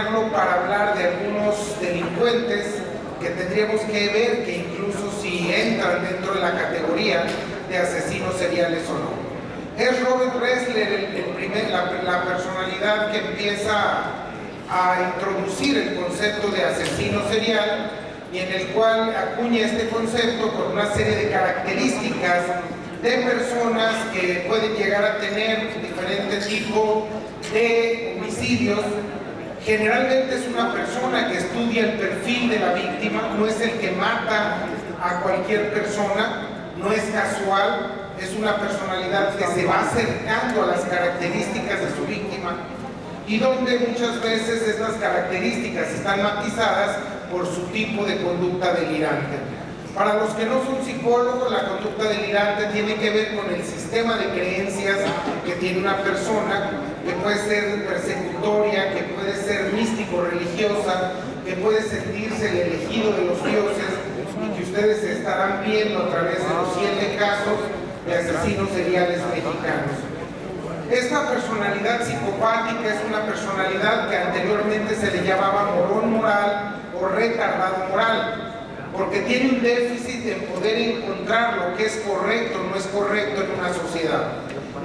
denominarlo para hablar de algunos delincuentes que tendríamos que ver que incluso si entran dentro de la categoría de asesinos seriales o no. Es Robert Ressler la personalidad que empieza a introducir el concepto de asesino serial y en el cual acuña este concepto con una serie de características de personas que pueden llegar a tener diferentes tipos de homicidios. Generalmente es una persona que estudia el perfil de la víctima, no es el que mata a cualquier persona, no es casual, es una personalidad que se va acercando a las características de su víctima y donde muchas veces estas características están matizadas por su tipo de conducta delirante. Para los que no son psicólogos, la conducta delirante tiene que ver con el sistema de creencias que tiene una persona, que puede ser persecutoria, que puede ser místico-religiosa, que puede sentirse el elegido de los dioses y que ustedes estarán viendo a través de los 7 casos de asesinos seriales mexicanos. Esta personalidad psicopática es una personalidad que anteriormente se le llamaba morón moral o retardado moral, porque tiene un déficit en poder encontrar lo que es correcto o no es correcto en una sociedad.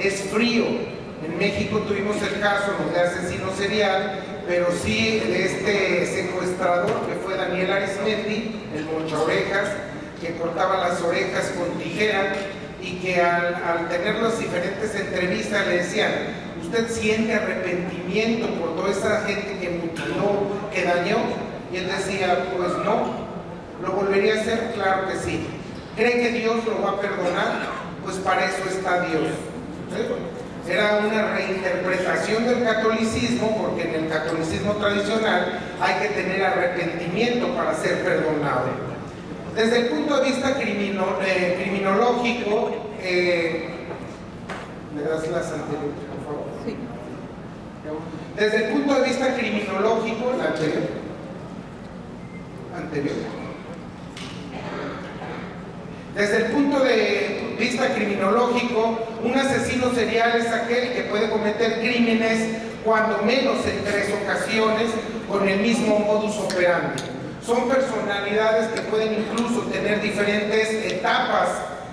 Es frío. En México tuvimos el caso no de asesino serial, pero sí de este secuestrador que fue Daniel Arismendi, el mochaorejas, que cortaba las orejas con tijera y que al tener las diferentes entrevistas le decían: ¿usted siente arrepentimiento por toda esa gente que mutiló, que dañó? Y él decía: pues no. ¿Lo volvería a hacer? Claro que sí. ¿Cree que Dios lo va a perdonar? Pues para eso está Dios. ¿Sí? Era una reinterpretación del catolicismo, porque en el catolicismo tradicional hay que tener arrepentimiento para ser perdonado. Desde el punto de vista criminológico, ¿me das las anteriores, por favor? Sí. Desde el punto de vista criminológico, la anterior. Desde el punto de vista criminológico, un asesino serial es aquel que puede cometer crímenes cuando menos en 3 ocasiones con el mismo modus operandi. Son personalidades que pueden incluso tener diferentes etapas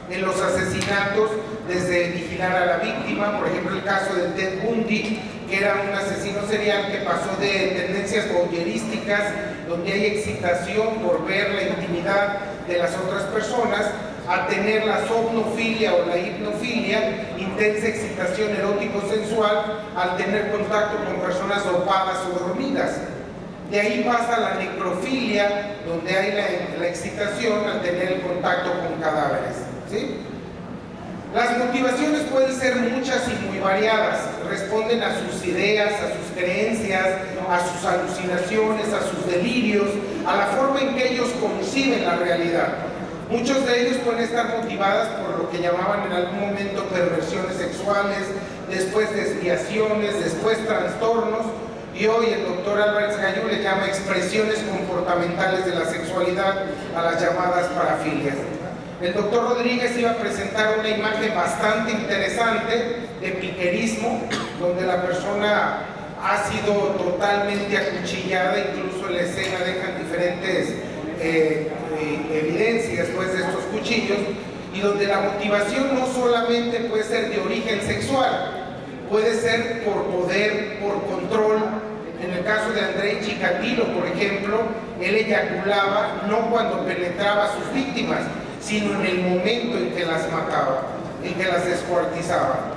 en los asesinatos, desde vigilar a la víctima, por ejemplo el caso de Ted Bundy, que era un asesino serial que pasó de tendencias voyeurísticas, donde hay excitación por ver la intimidad de las otras personas, a tener la somnofilia o la hipnofilia, intensa excitación erótico-sensual al tener contacto con personas dopadas o dormidas. De ahí pasa la necrofilia, donde hay la excitación al tener el contacto con cadáveres. ¿Sí? Las motivaciones pueden ser muchas y muy variadas, responden a sus ideas, a sus creencias, a sus alucinaciones, a sus delirios, a la forma en que ellos conciben la realidad. Muchos de ellos pueden estar motivadas por lo que llamaban en algún momento perversiones sexuales, después desviaciones, después trastornos, y hoy el doctor Álvarez Gallú le llama expresiones comportamentales de la sexualidad a las llamadas parafilias. El doctor Rodríguez iba a presentar una imagen bastante interesante de piquerismo, donde la persona ha sido totalmente acuchillada, incluso en la escena dejan diferentes evidencias pues, de estos cuchillos, y donde la motivación no solamente puede ser de origen sexual, puede ser por poder, por control. En el caso de Andrei Chikatilo, por ejemplo, él eyaculaba no cuando penetraba a sus víctimas, sino en el momento en que las mataba, en que las descuartizaba.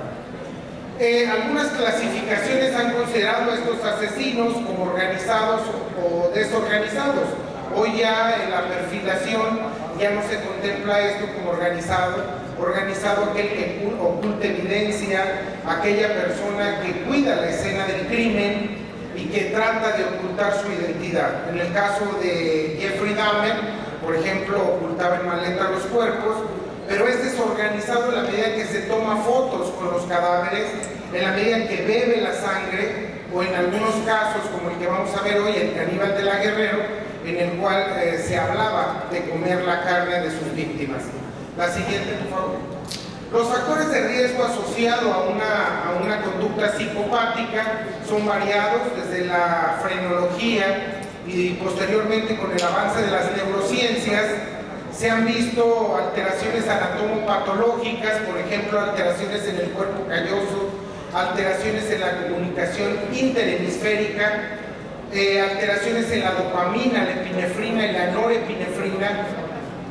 Algunas clasificaciones han considerado a estos asesinos como organizados o desorganizados. Hoy ya en la perfilación ya no se contempla esto como organizado. Organizado aquel que oculta evidencia, aquella persona que cuida la escena del crimen y que trata de ocultar su identidad. En el caso de Jeffrey Dahmer, por ejemplo, ocultaba en maleta los cuerpos, pero es desorganizado en la medida que se toma fotos con los cadáveres, en la medida que bebe la sangre, o en algunos casos, como el que vamos a ver hoy, el caníbal de la Guerrero, en el cual se hablaba de comer la carne de sus víctimas. La siguiente, por favor. Los factores de riesgo asociados a una conducta psicopática son variados, desde la frenología y posteriormente con el avance de las neurociencias. Se han visto alteraciones anatomopatológicas, por ejemplo, alteraciones en el cuerpo calloso, alteraciones en la comunicación interhemisférica, alteraciones en la dopamina, la epinefrina y la norepinefrina.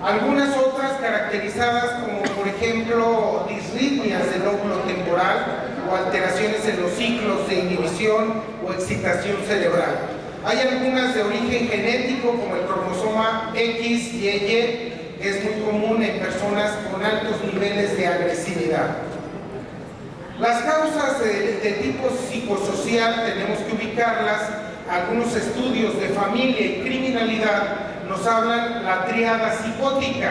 Algunas otras caracterizadas como, por ejemplo, disritmias del lóbulo temporal o alteraciones en los ciclos de inhibición o excitación cerebral. Hay algunas de origen genético, como el cromosoma X y Y, que es muy común en personas con altos niveles de agresividad. Las causas de tipo psicosocial tenemos que ubicarlas. Algunos estudios de familia y criminalidad nos hablan la tríada psicótica.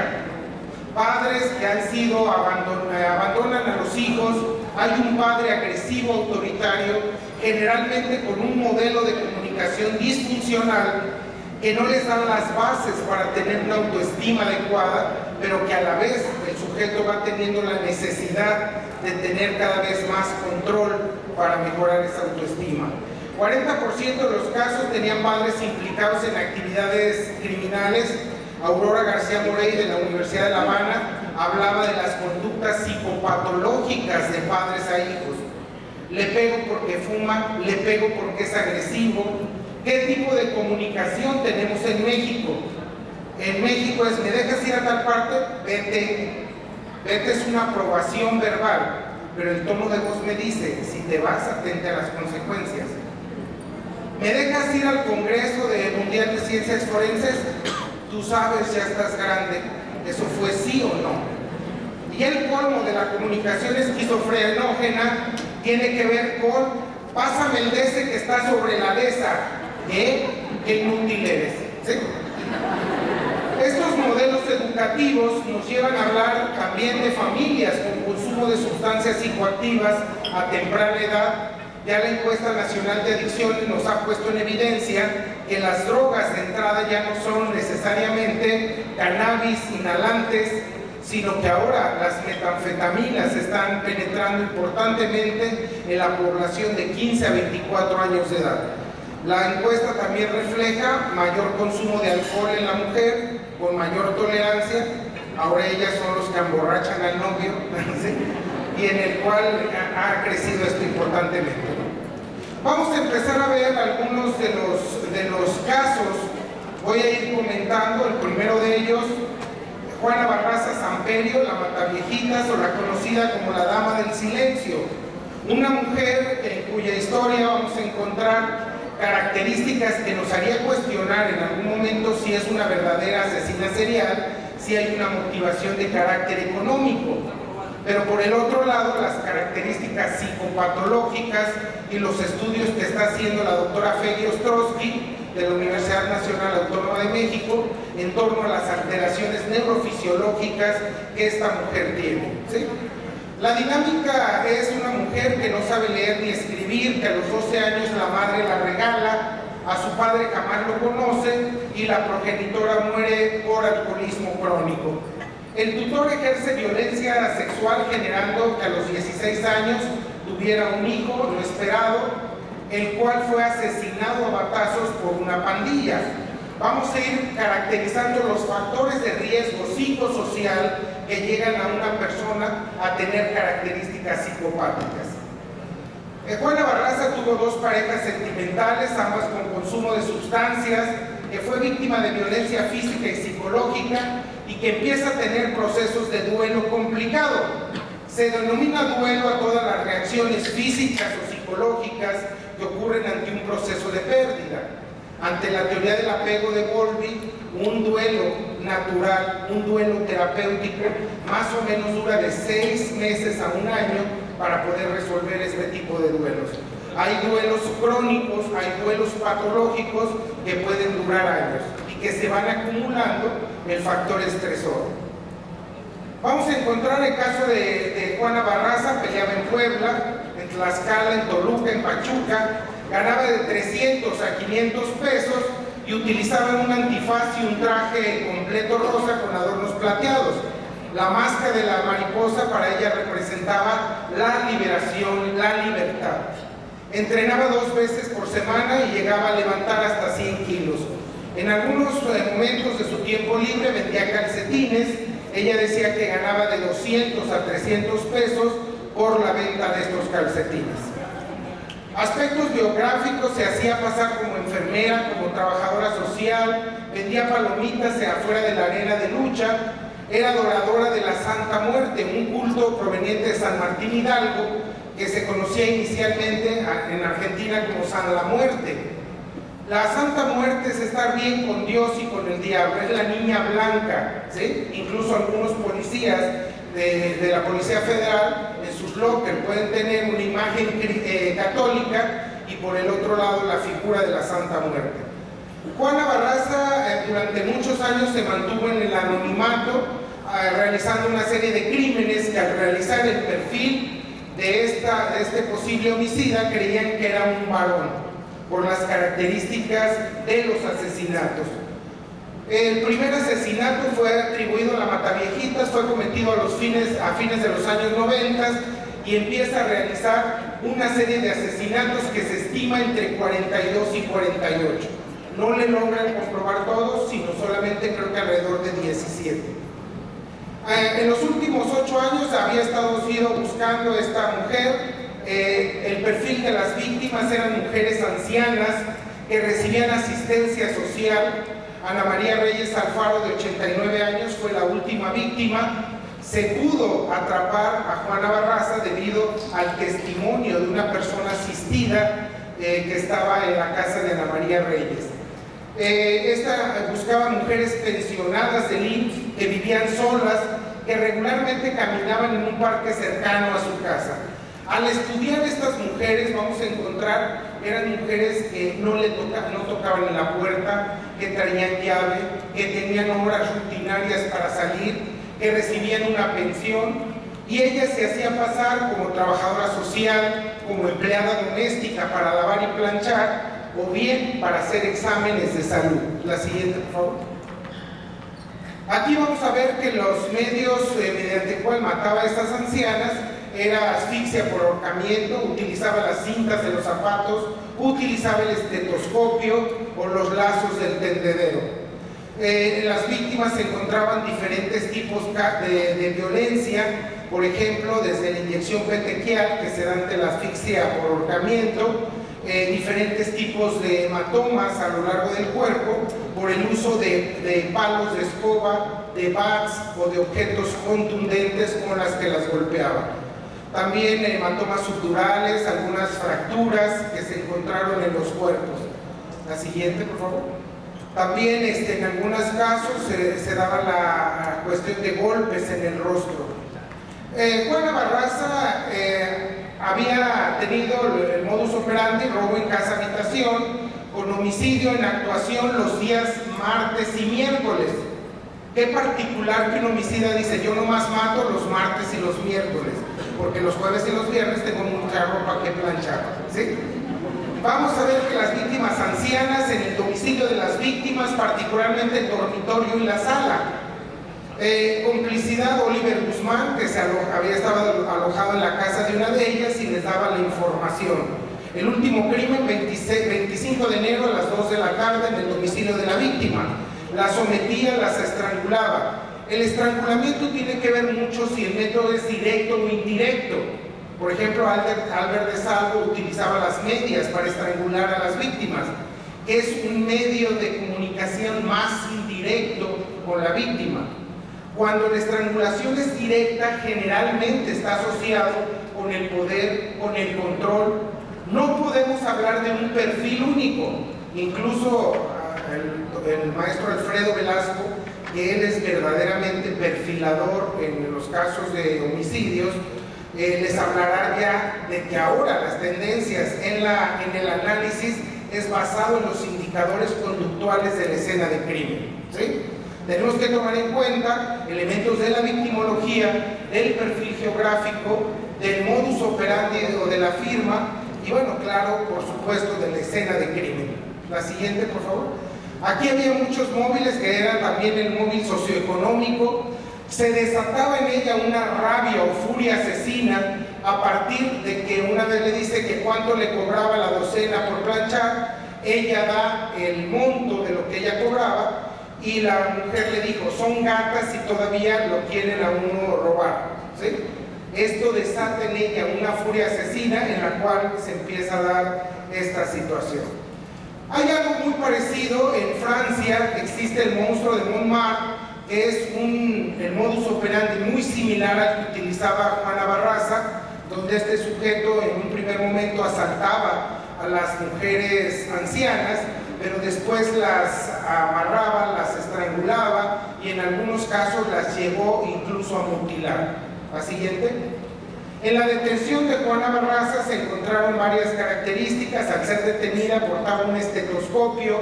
Padres que han sido abandonan a los hijos, hay un padre agresivo, autoritario, generalmente con un modelo de comunicación disfuncional que no les dan las bases para tener una autoestima adecuada, pero que a la vez el sujeto va teniendo la necesidad de tener cada vez más control para mejorar esa autoestima. 40% de los casos tenían padres implicados en actividades criminales. Aurora García Morey, de la Universidad de La Habana, hablaba de las conductas psicopatológicas de padres a hijos. Le pego porque fuma, le pego porque es agresivo. ¿Qué tipo de comunicación tenemos en México? En México es: ¿me dejas ir a tal parte? Vete. Vete es una aprobación verbal, pero el tono de voz me dice: si te vas, atente a las consecuencias. ¿Me dejas ir al Congreso Mundial de Ciencias Forenses? Tú sabes, ya estás grande. ¿Eso fue sí o no? Y el colmo de la comunicación esquizofrenógena tiene que ver con: pásame el DC que está sobre la desa. ¿Qué inútil eres? ¿Sí? Estos modelos educativos nos llevan a hablar también de familias con consumo de sustancias psicoactivas a temprana edad. Ya la encuesta nacional de adicciones nos ha puesto en evidencia que las drogas de entrada ya no son necesariamente cannabis, inhalantes, sino que ahora las metanfetaminas están penetrando importantemente en la población de 15 a 24 años de edad. La encuesta también refleja mayor consumo de alcohol en la mujer, con mayor tolerancia. Ahora ellas son los que emborrachan al novio, ¿sí? Y en el cual ha crecido esto importantemente. Vamos a empezar a ver algunos de los casos. Voy a ir comentando. El primero de ellos: Juana Barraza Samperio, la Mataviejitas, o la conocida como la Dama del Silencio. Una mujer en cuya historia vamos a encontrar características que nos haría cuestionar en algún momento si es una verdadera asesina serial, si hay una motivación de carácter económico. Pero por el otro lado, las características psicopatológicas y los estudios que está haciendo la doctora Feggy Ostrowski de la Universidad Nacional Autónoma de México en torno a las alteraciones neurofisiológicas que esta mujer tiene, ¿sí? La dinámica es una mujer que no sabe leer ni escribir, que a los 12 años la madre la regala, a su padre jamás lo conoce y la progenitora muere por alcoholismo crónico. El tutor ejerce violencia sexual, generando que a los 16 años tuviera un hijo no esperado, el cual fue asesinado a batazos por una pandilla. Vamos a ir caracterizando los factores de riesgo psicosocial que llegan a una persona a tener características psicopáticas. Juana Barraza tuvo dos parejas sentimentales, ambas con consumo de sustancias, que fue víctima de violencia física y psicológica y que empieza a tener procesos de duelo complicado. Se denomina duelo a todas las reacciones físicas o psicológicas que ocurren ante un proceso de pérdida. Ante la teoría del apego de Bowlby, un duelo natural, un duelo terapéutico, más o menos dura de 6 meses a 1 año para poder resolver este tipo de duelos. Hay duelos crónicos, hay duelos patológicos que pueden durar años y que se van acumulando el factor estresor. Vamos a encontrar el caso de Juana Barraza. Peleaba en Puebla, en Tlaxcala, en Toluca, en Pachuca, ganaba de 300 a 500 pesos y utilizaba un antifaz y un traje completo rosa con adornos plateados. La máscara de la mariposa para ella representaba la liberación, la libertad. Entrenaba 2 veces por semana y llegaba a levantar hasta 100 kilos. En algunos momentos de su tiempo libre vendía calcetines. Ella decía que ganaba de 200 a 300 pesos por la venta de estos calcetines. Aspectos biográficos: se hacía pasar como enfermera, como trabajadora social, vendía palomitas afuera de la arena de lucha, era adoradora de la Santa Muerte, un culto proveniente de San Martín Hidalgo, que se conocía inicialmente en Argentina como San la Muerte. La Santa Muerte es estar bien con Dios y con el diablo, es la niña blanca, ¿sí? Incluso algunos policías de la Policía Federal en sus lockers pueden tener una imagen católica y por el otro lado la figura de la Santa Muerte. Juana Barraza durante muchos años se mantuvo en el anonimato, realizando una serie de crímenes que, al realizar el perfil de este posible homicida, creían que era un varón por las características de los asesinatos. El primer asesinato fue atribuido a la Mataviejitas, fue cometido a fines de los años 90 y empieza a realizar una serie de asesinatos que se estima entre 42 y 48. No le logran comprobar todos, sino solamente creo que alrededor de 17. En los últimos 8 años había estado buscando esta mujer. El perfil de las víctimas eran mujeres ancianas que recibían asistencia social. Ana María Reyes Alfaro, de 89 años, fue la última víctima. Se pudo atrapar a Juana Barraza debido al testimonio de una persona asistida que estaba en la casa de Ana María Reyes. Esta buscaba mujeres pensionadas del IMSS que vivían solas, que regularmente caminaban en un parque cercano a su casa. Al estudiar estas mujeres vamos a encontrar, eran mujeres que no tocaban en la puerta, que traían llave, que tenían horas rutinarias para salir, que recibían una pensión, y ellas se hacían pasar como trabajadora social, como empleada doméstica para lavar y planchar, o bien para hacer exámenes de salud. La siguiente, por favor. Aquí vamos a ver que los medios mediante el cual mataba a estas ancianas era asfixia por ahorcamiento, utilizaba las cintas de los zapatos, utilizaba el estetoscopio o los lazos del tendedero. Las víctimas se encontraban diferentes tipos de violencia, por ejemplo, desde la inyección petequial, que se da ante la asfixia por ahorcamiento, diferentes tipos de hematomas a lo largo del cuerpo por el uso de palos de escoba, de bats o de objetos contundentes con las que las golpeaban. También hematomas subdurales, algunas fracturas que se encontraron en los cuerpos. La siguiente, por favor. También en algunos casos se daba la cuestión de golpes en el rostro. Juana Barraza había tenido el modus operandi, robo en casa habitación, con homicidio en actuación los días martes y miércoles. Qué particular que un homicida dice: yo nomás mato los martes y los miércoles, porque los jueves y los viernes tengo mucha ropa que planchar, ¿sí? Vamos a ver que las víctimas ancianas, en el domicilio de las víctimas, particularmente el dormitorio y la sala, complicidad Oliver Guzmán, que había estado alojado en la casa de una de ellas y les daba la información. El último crimen, 25 de enero a las 2 de la tarde, en el domicilio de la víctima. La sometía, las estrangulaba. El estrangulamiento tiene que ver mucho si el método es directo o indirecto. Por ejemplo, Albert de Salvo utilizaba las medias para estrangular a las víctimas. Es un medio de comunicación más indirecto con la víctima. Cuando la estrangulación es directa, generalmente está asociado con el poder, con el control. No podemos hablar de un perfil único. Incluso el maestro Alfredo Velasco, que él es verdaderamente perfilador en los casos de homicidios, les hablará ya de que ahora las tendencias en el análisis es basado en los indicadores conductuales de la escena de crimen, ¿sí? Tenemos que tomar en cuenta elementos de la victimología, del perfil geográfico, del modus operandi o de la firma y, bueno, claro, por supuesto, de la escena de crimen. La siguiente, por favor. Aquí había muchos móviles, que era también el móvil socioeconómico. Se desataba en ella una rabia o furia asesina a partir de que una vez le dice que cuánto le cobraba la docena por planchar. Ella da el monto de lo que ella cobraba y la mujer le dijo, son gatas y todavía lo quieren a uno robar, ¿sí? Esto desata en ella una furia asesina en la cual se empieza a dar esta situación. Hay algo muy parecido en Francia. Existe el monstruo de Montmartre, que es el modus operandi muy similar al que utilizaba Juana Barraza, donde este sujeto en un primer momento asaltaba a las mujeres ancianas, pero después las amarraba, las estrangulaba y en algunos casos las llevó incluso a mutilar. La siguiente. En la detención de Juana Barraza se encontraron varias características. Al ser detenida portaba un estetoscopio,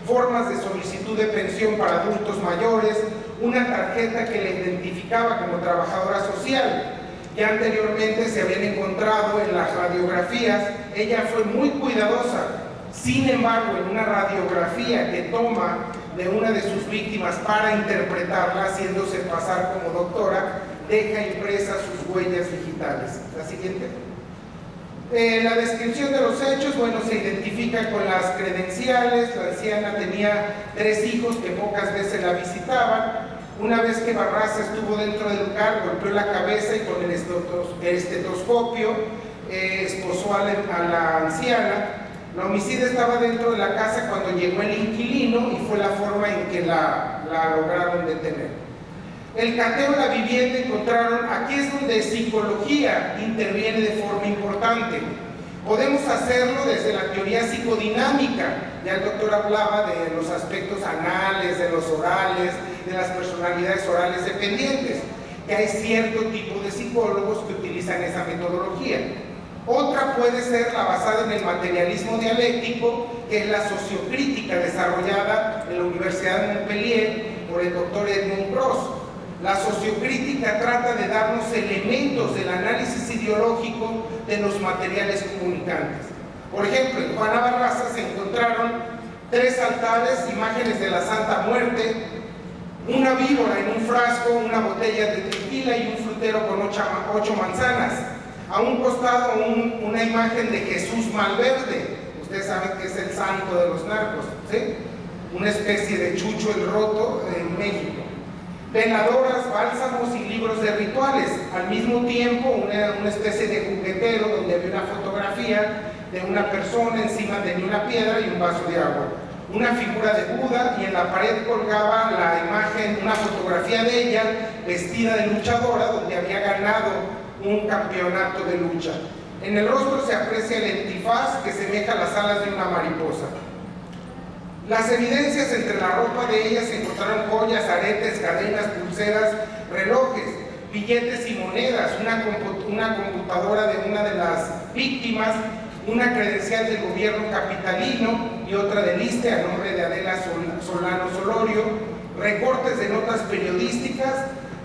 formas de solicitud de pensión para adultos mayores, una tarjeta que la identificaba como trabajadora social. Ya anteriormente se habían encontrado en las radiografías. Ella fue muy cuidadosa. Sin embargo, en una radiografía que toma de una de sus víctimas para interpretarla, haciéndose pasar como doctora, deja impresas sus huellas digitales. La siguiente. La descripción de los hechos, bueno, se identifica con las credenciales. La anciana tenía 3 hijos que pocas veces la visitaban. Una vez que Barraza estuvo dentro del lugar, golpeó la cabeza y con el estetoscopio esposó a la anciana. La homicida estaba dentro de la casa cuando llegó el inquilino y fue la forma en que la lograron detener. El cateo de la vivienda encontraron, aquí es donde psicología interviene de forma importante. Podemos hacerlo desde la teoría psicodinámica. Ya el doctor hablaba de los aspectos anales, de los orales, de las personalidades orales dependientes, que hay cierto tipo de psicólogos que utilizan esa metodología. Otra puede ser la basada en el materialismo dialéctico, que es la sociocrítica desarrollada en la Universidad de Montpellier por el doctor Edmund Gross. La sociocrítica trata de darnos elementos del análisis ideológico de los materiales comunicantes. Por ejemplo, en Juana Barraza se encontraron 3 altares, imágenes de la Santa Muerte, una víbora en un frasco, una botella de tequila y un frutero con 8 manzanas. A un costado una imagen de Jesús Malverde. Ustedes saben que es el santo de los narcos, ¿sí? Una especie de Chucho el Roto en México. Veladoras, bálsamos y libros de rituales. Al mismo tiempo una especie de juguetero donde había una fotografía de una persona encima de una piedra y un vaso de agua. Una figura de Buda, y en la pared colgaba la imagen, una fotografía de ella vestida de luchadora, donde había ganado un campeonato de lucha. En el rostro se aprecia el antifaz que semeja las alas de una mariposa. Las evidencias entre la ropa de ella se encontraron joyas, aretes, cadenas, pulseras, relojes, billetes y monedas, una computadora de una de las víctimas, una credencial del gobierno capitalino y otra del ISSSTE a nombre de Adela Solano Solorio, recortes de notas periodísticas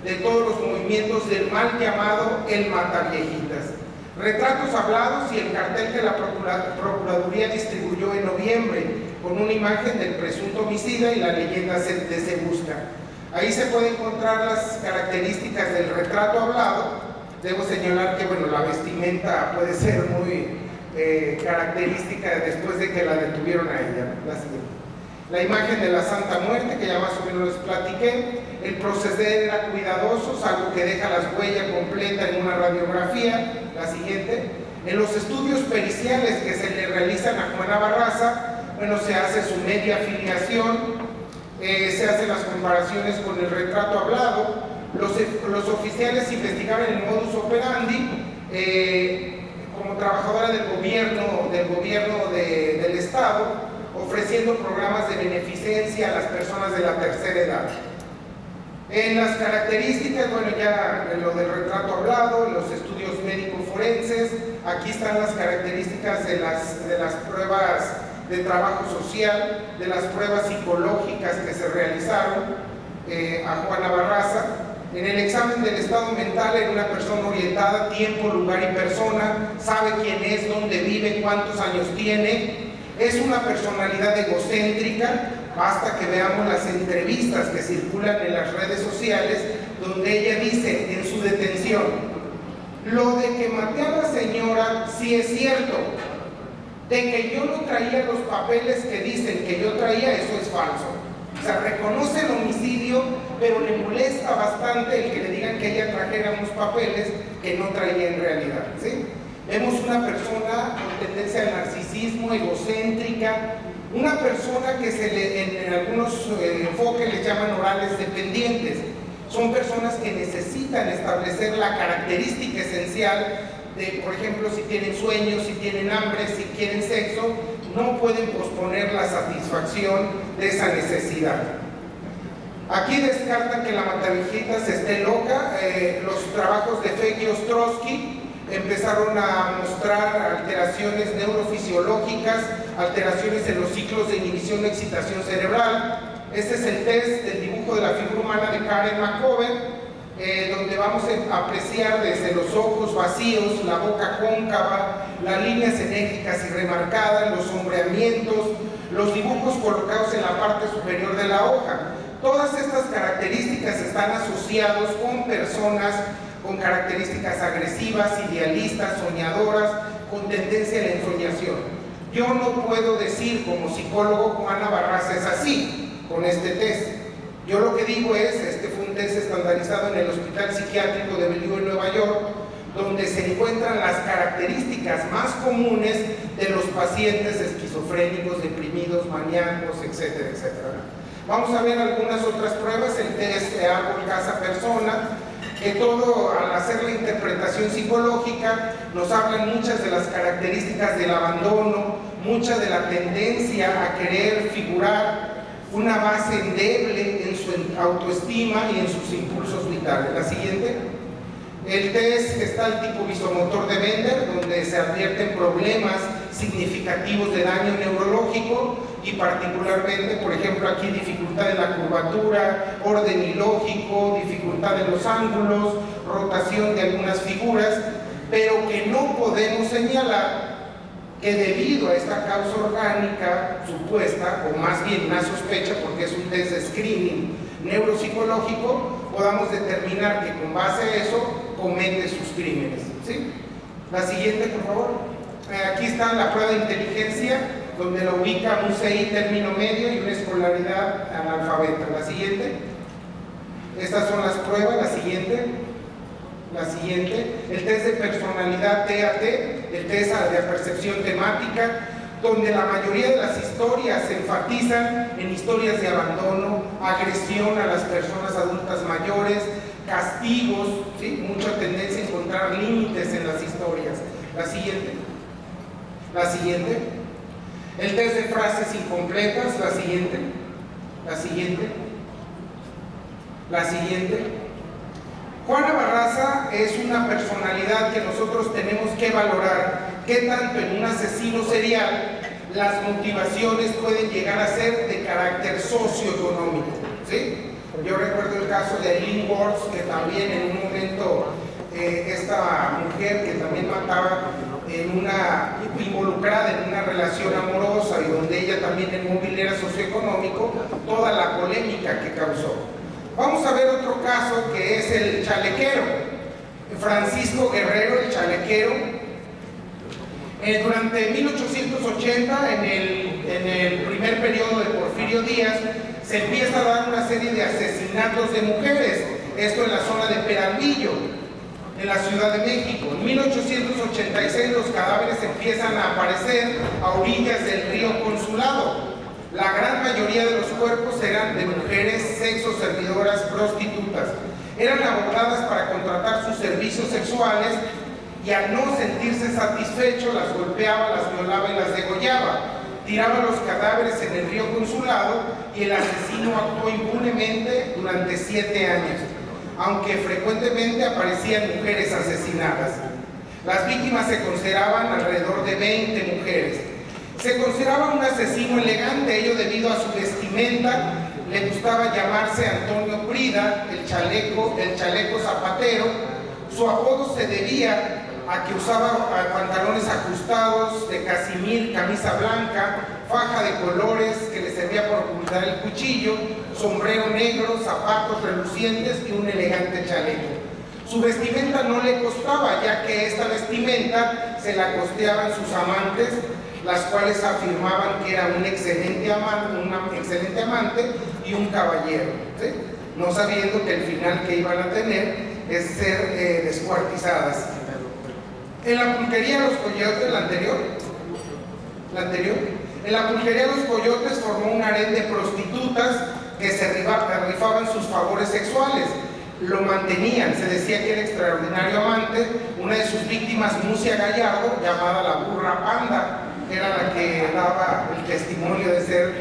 de todos los movimientos del mal llamado el Mataviejitas, retratos hablados y el cartel que la Procuraduría distribuyó en noviembre con una imagen del presunto homicida y la leyenda de Se Busca. Ahí se pueden encontrar las características del retrato hablado. Debo señalar que, bueno, la vestimenta puede ser muy característica después de que la detuvieron a ella. La imagen de la Santa Muerte, que ya más o menos les platiqué. El proceder era cuidadoso, salvo que deja las huellas completas en una radiografía. La siguiente. En los estudios periciales que se le realizan a Juana Barraza, bueno, se hace su media filiación, se hacen las comparaciones con el retrato hablado. Los oficiales investigaron el modus operandi como trabajadora del gobierno del Estado, ofreciendo programas de beneficencia a las personas de la tercera edad. En las características, bueno, ya lo del retrato hablado, los estudios médicos forenses, aquí están las características de las pruebas de trabajo social, de las pruebas psicológicas que se realizaron a Juana Barraza. En el examen del estado mental era una persona orientada, tiempo, lugar y persona, sabe quién es, dónde vive, cuántos años tiene. Es una personalidad egocéntrica. Basta que veamos las entrevistas que circulan en las redes sociales donde ella dice en su detención: lo de que maté a la señora sí es cierto, de que yo no traía los papeles que dicen que yo traía, eso es falso. O sea, reconoce el homicidio, pero le molesta bastante el que le digan que ella trajera unos papeles que no traía en realidad, ¿sí? Vemos una persona con tendencia al narcisismo, egocéntrica, una persona que en algunos enfoques les llaman orales dependientes. Son personas que necesitan establecer la característica esencial de, por ejemplo, si tienen sueños, si tienen hambre, si quieren sexo, no pueden posponer la satisfacción de esa necesidad. Aquí descartan que la Mataviejitas esté loca. Los trabajos de Feig y Ostrowski empezaron a mostrar alteraciones neurofisiológicas, alteraciones en los ciclos de inhibición de excitación cerebral. Este es el test del dibujo de la figura humana de Karen McCoven, donde vamos a apreciar desde los ojos vacíos, la boca cóncava, las líneas enérgicas y remarcadas, los sombreamientos, los dibujos colocados en la parte superior de la hoja. Todas estas características están asociadas con personas con características agresivas, idealistas, soñadoras, con tendencia a la ensoñación. Yo no puedo decir como psicólogo Juana Barraza es así, con este test. Yo lo que digo es, este fue un test estandarizado en el Hospital Psiquiátrico de Bellevue en Nueva York, donde se encuentran las características más comunes de los pacientes esquizofrénicos, deprimidos, maníacos, etcétera, etcétera. Vamos a ver algunas otras pruebas, el test de árbol casa-persona, que todo, al hacer la interpretación psicológica, nos hablan muchas de las características del abandono, mucha de la tendencia a querer figurar, una base endeble en su autoestima y en sus impulsos vitales. La siguiente. El test gestal tipo visomotor de Bender, donde se advierten problemas significativos de daño neurológico y particularmente, por ejemplo, aquí dificultad en la curvatura, orden ilógico, dificultad en los ángulos, rotación de algunas figuras, pero que no podemos señalar que debido a esta causa orgánica supuesta, o más bien una sospecha, porque es un test de screening neuropsicológico, podamos determinar que con base a eso comete sus crímenes, ¿sí? La siguiente, por favor. Aquí está la prueba de inteligencia, donde lo ubica un CI término medio y una escolaridad analfabeta. La siguiente. Estas son las pruebas. La siguiente. La siguiente. El test de personalidad TAT, el test de percepción temática, donde la mayoría de las historias se enfatizan en historias de abandono, agresión a las personas adultas mayores, castigos, ¿sí? Mucha tendencia a encontrar límites en las historias. La siguiente. La siguiente. El test de frases incompletas. La siguiente. La siguiente. La siguiente. Juana Barraza es una personalidad que nosotros tenemos que valorar. ¿Qué tanto en un asesino serial las motivaciones pueden llegar a ser de carácter socioeconómico? ¿Sí? Yo recuerdo el caso de Eileen Worth, que también en un momento esta mujer que también mataba involucrada en una relación amorosa y donde ella también el móvil era socioeconómico, toda la polémica que causó. Vamos a ver otro caso que es el chalequero, Francisco Guerrero, el chalequero. Durante 1880, en el primer periodo de Porfirio Díaz, se empieza a dar una serie de asesinatos de mujeres, esto en la zona de Peralvillo, en la Ciudad de México. En 1886 los cadáveres empiezan a aparecer a orillas del río Consulado. La gran mayoría de los cuerpos eran de mujeres sexoservidoras prostitutas. Eran abordadas para contratar sus servicios sexuales y al no sentirse satisfecho las golpeaba, las violaba y las degollaba. Tiraba los cadáveres en el río Consulado y el asesino actuó impunemente durante 7 años, aunque frecuentemente aparecían mujeres asesinadas. Las víctimas se consideraban alrededor de 20 mujeres. Se consideraba un asesino elegante, ello debido a su vestimenta. Le gustaba llamarse Antonio Prida, el chaleco zapatero. Su apodo se debía a que usaba pantalones ajustados de casimir, camisa blanca, faja de colores que le servía para ocultar el cuchillo. sombrero negro, zapatos relucientes y un elegante chaleco. Su vestimenta no le costaba, ya que esta vestimenta se la costeaban sus amantes, las cuales afirmaban que era un excelente amante y un caballero, ¿sí? No sabiendo que el final que iban a tener es ser descuartizadas. En la pulquería Los Coyotes, la anterior, en la pulquería Los Coyotes formó un harén de prostitutas que se rifaban sus favores sexuales. Lo mantenían, se decía que era extraordinario amante. Una de sus víctimas, Mucia Gallardo, llamada la burra panda, era la que daba el testimonio de ser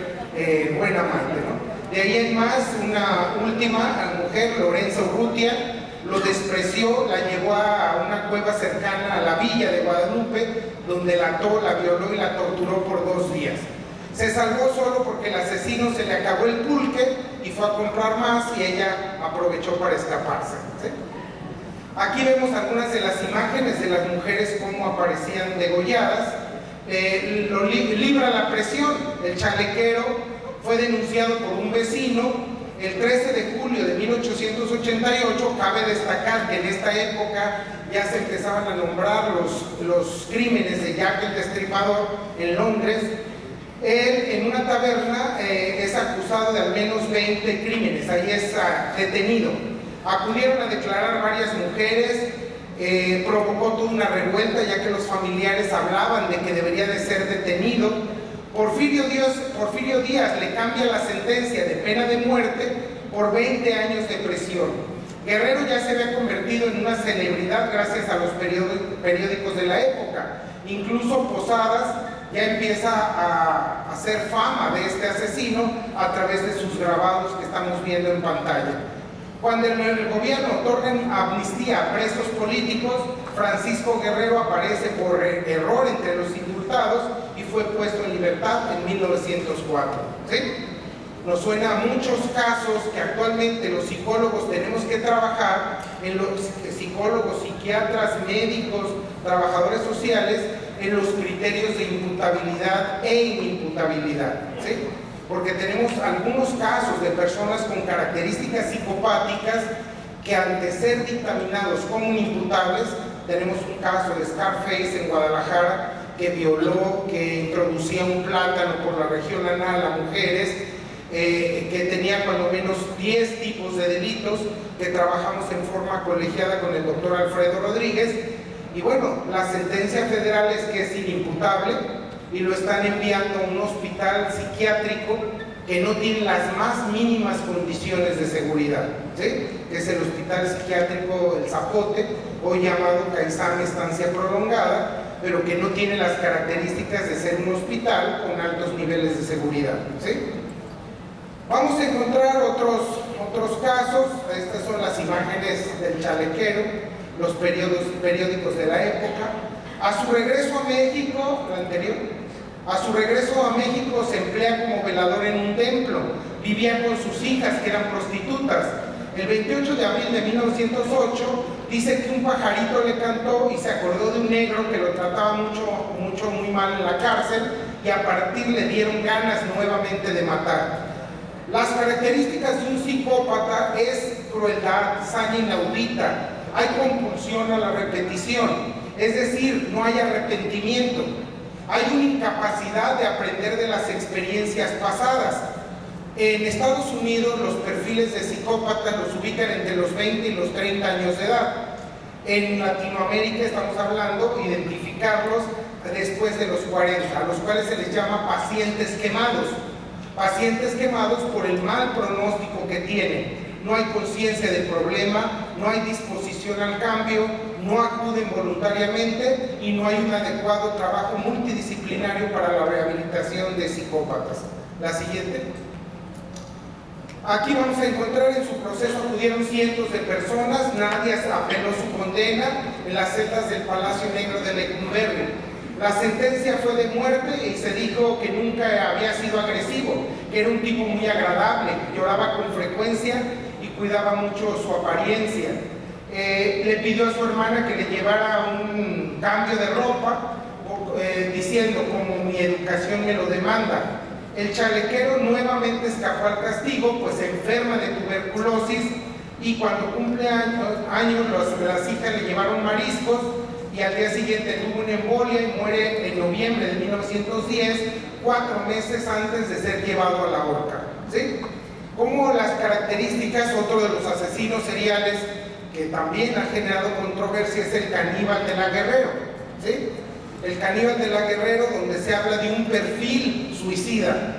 buen amante, ¿no? De ahí en más, una última mujer, Lorenza Urrutia, lo despreció, la llevó a una cueva cercana a la villa de Guadalupe, donde la ató, la violó y la torturó por 2 días. Se salvó solo porque el asesino se le acabó el pulque y fue a comprar más y ella aprovechó para escaparse, ¿sí? Aquí vemos algunas de las imágenes de las mujeres cómo aparecían degolladas. Lo libra la presión. El chalequero fue denunciado por un vecino el 13 de julio de 1888. Cabe destacar que en esta época ya se empezaban a nombrar los crímenes de Jack el Destripador en Londres. Él en una taberna es acusado de al menos 20 crímenes, ahí es detenido. Acudieron a declarar varias mujeres, provocó toda una revuelta ya que los familiares hablaban de que debería de ser detenido. Porfirio Díaz le cambia la sentencia de pena de muerte por 20 años de prisión. Guerrero ya se había convertido en una celebridad gracias a los periódicos de la época. Incluso Posadas ya empieza a hacer fama de este asesino a través de sus grabados que estamos viendo en pantalla. Cuando el gobierno otorga amnistía a presos políticos, Francisco Guerrero aparece por error entre los indultados y fue puesto en libertad en 1904. ¿Sí? Nos suena a muchos casos que actualmente los psicólogos tenemos que trabajar, en los psicólogos, psiquiatras, médicos, trabajadores sociales, en los criterios de imputabilidad e inimputabilidad, ¿sí? Porque tenemos algunos casos de personas con características psicopáticas que ante ser dictaminados como imputables, tenemos un caso de Scarface en Guadalajara que violó, que introducía un plátano por la región anal a mujeres, que tenía cuando menos 10 tipos de delitos, que trabajamos en forma colegiada con el doctor Alfredo Rodríguez. Y bueno, la sentencia federal es que es inimputable y lo están enviando a un hospital psiquiátrico que no tiene las más mínimas condiciones de seguridad, ¿sí? Que es el hospital psiquiátrico El Zapote, hoy llamado Caizame Estancia Prolongada, pero que no tiene las características de ser un hospital con altos niveles de seguridad, ¿sí? Vamos a encontrar otros casos. Estas son las imágenes del chalequero, los periódicos de la época. A su regreso a México, la anterior, a su regreso a México se emplea como velador en un templo, vivía con sus hijas que eran prostitutas. El 28 de abril de 1908 dice que un pajarito le cantó y se acordó de un negro que lo trataba muy mal en la cárcel y a partir le dieron ganas nuevamente de matar. Las características de un psicópata es crueldad, saña inaudita, hay compulsión a la repetición, es decir, no hay arrepentimiento, hay una incapacidad de aprender de las experiencias pasadas. En Estados Unidos los perfiles de psicópatas los ubican entre los 20 y los 30 años de edad. En Latinoamérica estamos hablando de identificarlos después de los 40, a los cuales se les llama pacientes quemados. Pacientes quemados por el mal pronóstico que tienen. No hay conciencia del problema, no hay disposición al cambio, no acuden voluntariamente y no hay un adecuado trabajo multidisciplinario para la rehabilitación de psicópatas. La siguiente. Aquí vamos a encontrar en su proceso acudieron cientos de personas, nadie apeló su condena en las celdas del Palacio Negro de Lecumberri. La sentencia fue de muerte y se dijo que nunca había sido agresivo, que era un tipo muy agradable, lloraba con frecuencia y cuidaba mucho su apariencia. Le pidió a su hermana que le llevara un cambio de ropa, diciendo como mi educación me lo demanda. El chalequero nuevamente escapó al castigo, pues se enferma de tuberculosis y cuando cumple años las hijas le llevaron mariscos y al día siguiente tuvo una embolia y muere en noviembre de 1910, 4 meses antes de ser llevado a la horca. ¿Sí? Como las características, otro de los asesinos seriales que también ha generado controversia es el caníbal de la Guerrero. ¿Sí? El caníbal de la Guerrero, donde se habla de un perfil suicida.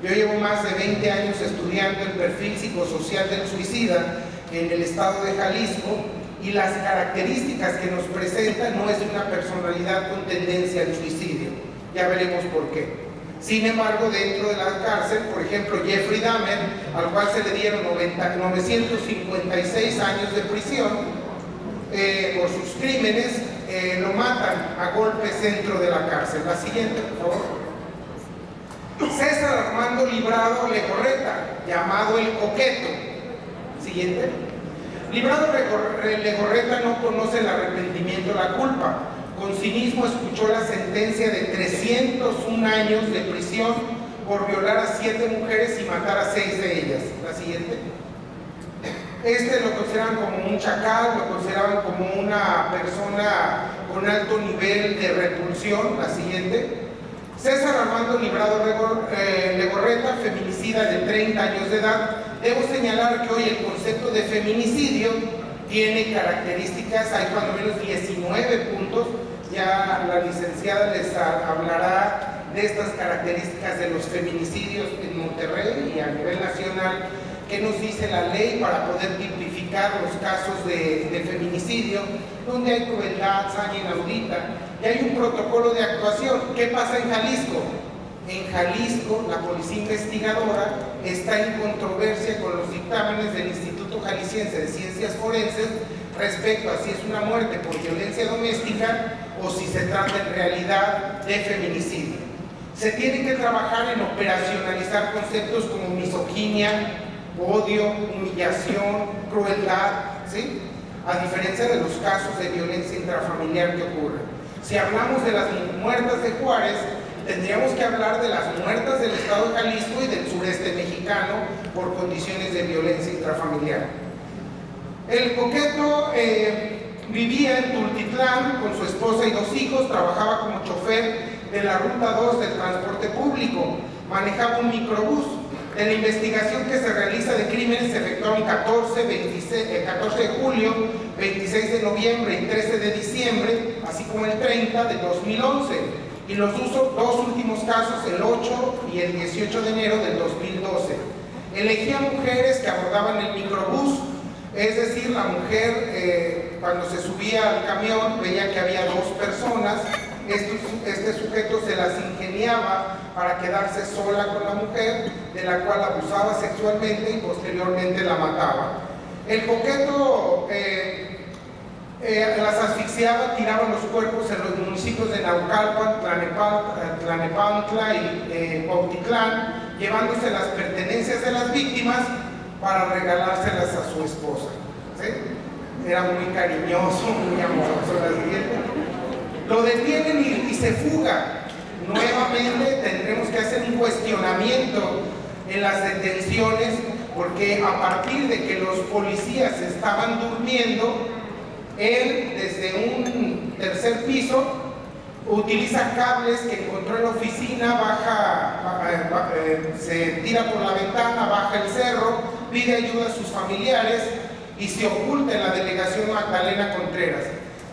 Yo llevo más de 20 años estudiando el perfil psicosocial del suicida en el estado de Jalisco y las características que nos presenta no es de una personalidad con tendencia al suicidio. Ya veremos por qué. Sin embargo, dentro de la cárcel, por ejemplo, Jeffrey Dahmer, al cual se le dieron 956 años de prisión por sus crímenes, lo matan a golpes dentro de la cárcel. La siguiente, por favor. César Armando Librado Legorreta, llamado el Coqueto. Siguiente. Librado Legorreta no conoce el arrepentimiento o la culpa. Con cinismo escuchó la sentencia de 301 años de prisión por violar a 7 mujeres y matar a 6 de ellas. La siguiente. Lo consideraban como un chacal, lo consideraban como una persona con alto nivel de repulsión. La siguiente. César Armando Librado Legorreta, feminicida de 30 años de edad. Debo señalar que hoy el concepto de feminicidio tiene características, hay cuando menos 19 puntos, ya la licenciada les hablará de estas características de los feminicidios en Monterrey y a nivel nacional, qué nos dice la ley para poder tipificar los casos de feminicidio, donde hay crueldad, saña inaudita, y hay un protocolo de actuación. ¿Qué pasa en Jalisco? En Jalisco, la policía investigadora está en controversia con los dictámenes del Instituto Jalisciense de Ciencias Forenses respecto a si es una muerte por violencia doméstica o si se trata en realidad de feminicidio. Se tiene que trabajar en operacionalizar conceptos como misoginia, odio, humillación, crueldad, ¿sí? A diferencia de los casos de violencia intrafamiliar que ocurren. Si hablamos de las muertas de Juárez, tendríamos que hablar de las muertas del estado de Jalisco y del sureste mexicano por condiciones de violencia intrafamiliar. El Coqueto vivía en Tultitlán con su esposa y 2 hijos, trabajaba como chofer de la Ruta 2 del transporte público, manejaba un microbús. En la investigación que se realiza de crímenes se efectuaron 14 de julio, 26 de noviembre y 13 de diciembre, así como el 30 de 2011. Y los 2 últimos casos, el 8 y el 18 de enero del 2012. Elegía mujeres que abordaban el microbús, es decir, la mujer cuando se subía al camión veía que había 2 personas, este sujeto se las ingeniaba para quedarse sola con la mujer, de la cual abusaba sexualmente y posteriormente la mataba. El Coqueto las asfixiaba, tiraba los cuerpos en los municipios de Naucalpan, Tlanepantla y Cuautitlán, llevándose las pertenencias de las víctimas para regalárselas a su esposa. ¿Sí? Era muy cariñoso, muy amoroso. Lo detienen y se fuga. Nuevamente tendremos que hacer un cuestionamiento en las detenciones, porque a partir de que los policías estaban durmiendo, él desde un tercer piso utiliza cables que encontró en la oficina, se tira por la ventana, baja el cerro, pide ayuda a sus familiares y se oculta en la delegación Magdalena Contreras.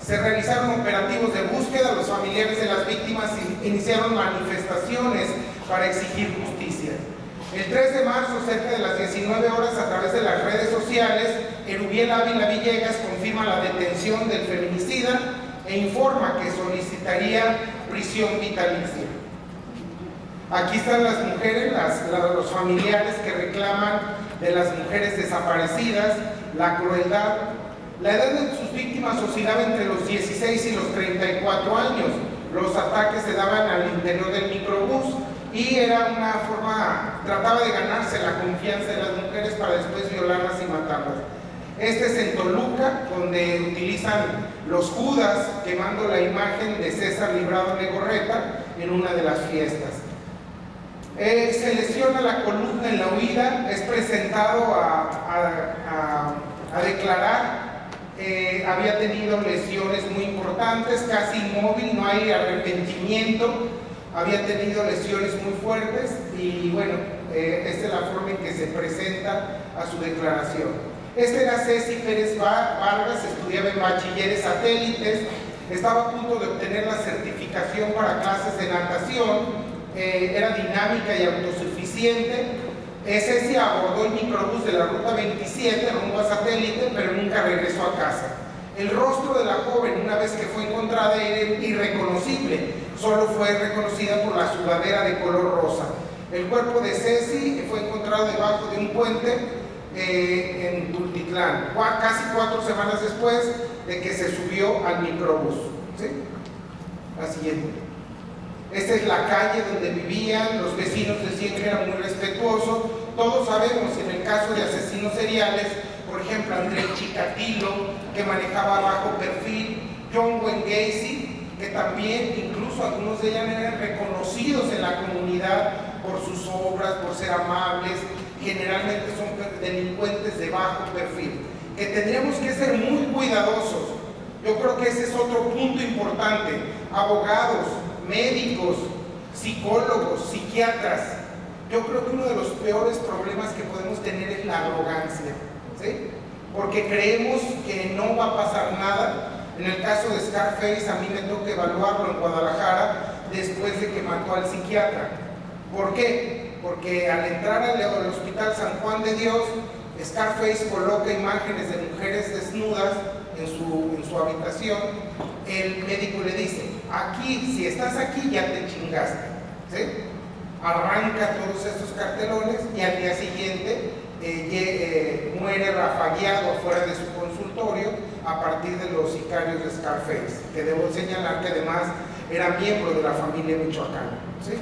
Se realizaron operativos de búsqueda, los familiares de las víctimas iniciaron manifestaciones para exigir justicia. El 3 de marzo, cerca de las 19 horas, a través de las redes sociales, Erubiel Ávila Villegas confirma la detención del feminicida e informa que solicitaría prisión vitalicia. Aquí están las mujeres, los familiares que reclaman de las mujeres desaparecidas, la crueldad. La edad de sus víctimas oscilaba entre los 16 y los 34 años. Los ataques se daban al interior del microbús y era una forma, trataba de ganarse la confianza de las mujeres para después violarlas y matarlas. Este es en Toluca, donde utilizan los Judas quemando la imagen de César Librado Legorreta en una de las fiestas. Se lesiona la columna en la huida, es presentado a declarar. Había tenido lesiones muy importantes, casi inmóvil, no hay arrepentimiento, había tenido lesiones muy fuertes y bueno, esta es la forma en que se presenta a su declaración. Este era Ceci Pérez Vargas, estudiaba en bachilleres satélites, estaba a punto de obtener la certificación para clases de natación, era dinámica y autosuficiente. Ceci abordó el microbús de la ruta 27 rumbo a Satélite, pero nunca regresó a casa. El rostro de la joven, una vez que fue encontrada, era irreconocible, solo fue reconocida por la sudadera de color rosa. El cuerpo de Ceci fue encontrado debajo de un puente en Tultitlán, casi 4 semanas después de que se subió al microbús. ¿Sí? La siguiente. Esta es la calle donde vivían, los vecinos decían que era muy respetuoso. Todos sabemos, en el caso de asesinos seriales, por ejemplo, André Chikatilo, que manejaba bajo perfil, John Wayne Gacy, que también, incluso algunos de ellos eran reconocidos en la comunidad por sus obras, por ser amables, generalmente son delincuentes de bajo perfil, que tendríamos que ser muy cuidadosos. Yo creo que ese es otro punto importante. Abogados, médicos, psicólogos, psiquiatras. Yo creo que uno de los peores problemas que podemos tener es la arrogancia, ¿sí? Porque creemos que no va a pasar nada. En el caso de Scarface, a mí me toca evaluarlo en Guadalajara después de que mató al psiquiatra. ¿Por qué? Porque al entrar al Hospital San Juan de Dios, Scarface coloca imágenes de mujeres desnudas en su habitación. El médico le dice: aquí, si estás aquí, ya te chingaste, ¿sí? Arranca todos estos cartelones y al día siguiente muere rafagueado afuera de su consultorio a partir de los sicarios de Scarface, que debo señalar que además era miembro de la familia michoacana, ¿sí?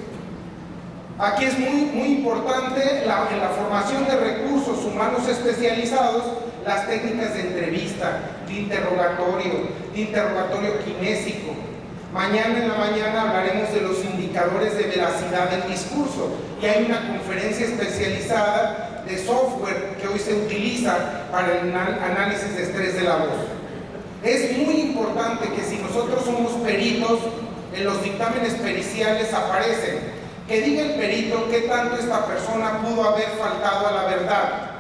Aquí es muy importante en la formación de recursos humanos especializados, las técnicas de entrevista, de interrogatorio kinésico. Mañana en la mañana hablaremos de los indicadores de veracidad del discurso y hay una conferencia especializada de software que hoy se utiliza para el análisis de estrés de la voz. Es muy importante que si nosotros somos peritos, en los dictámenes periciales aparecen que diga el perito qué tanto esta persona pudo haber faltado a la verdad.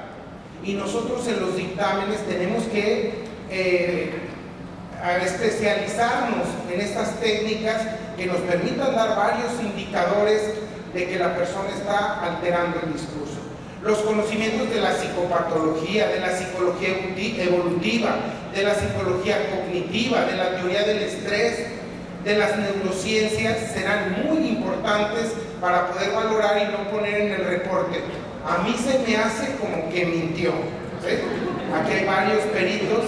Y nosotros en los dictámenes tenemos que especializarnos en estas técnicas que nos permitan dar varios indicadores de que la persona está alterando el discurso. Los conocimientos de la psicopatología, de la psicología evolutiva, de la psicología cognitiva, de la teoría del estrés, de las neurociencias serán muy importantes para poder valorar y no poner en el reporte: a mí se me hace como que mintió, ¿sí? Aquí hay varios peritos